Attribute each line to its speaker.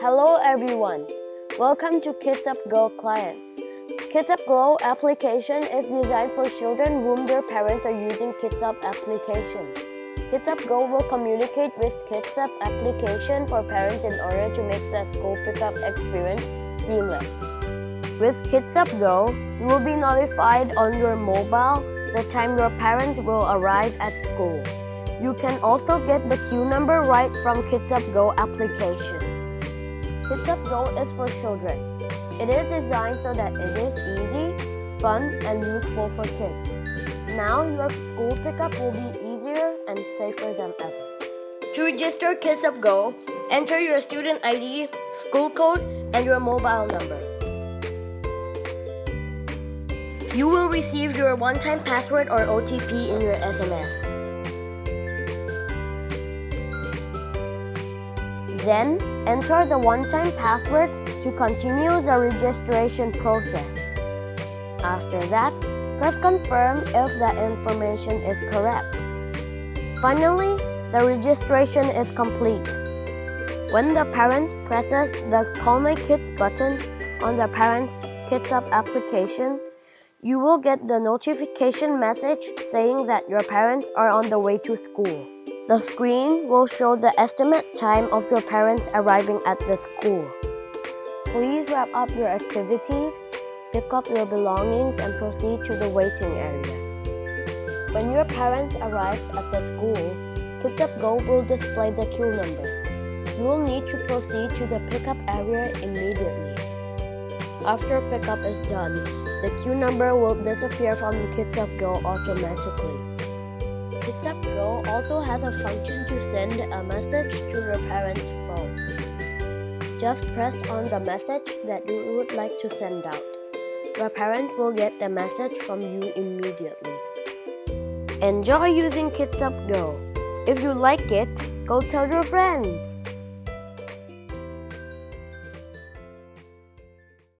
Speaker 1: Hello everyone, welcome to KidsUp Go client. KidsUp Go application is designed for children whom their parents are using KidsUp application. KidsUp Go will communicate with KidsUp application for parents in order to make the school pickup experience seamless. With KidsUp Go, you will be notified on your mobile the time your parents will arrive at school. You can also get the queue number right from KidsUp Go application. KidsUp Go is for children. It is designed so that it is easy, fun, and useful for kids. Now your school pickup will be easier and safer than ever. To register KidsUp Go, enter your student ID, school code, and your mobile number. You will receive your one-time password or OTP in your SMS. Then, enter the one-time password to continue the registration process. After that, press confirm if the information is correct. Finally, the registration is complete. When the parent presses the Call My Kids button on the parent's KidsUp application, you will get the notification message saying that your parents are on the way to school. The screen will show the estimate time of your parents arriving at the school. Please wrap up your activities, pick up your belongings, and proceed to the waiting area. When your parents arrive at the school, KidsUp Go will display the queue number. You will need to proceed to the pickup area immediately. After pickup is done, the queue number will disappear from KidsUp Go automatically. KidsUp Go also has a function to send a message to your parents' phone. Just press on the message that you would like to send out. Your parents will get the message from you immediately. Enjoy using KidsUp Go. If you like it, go tell your friends.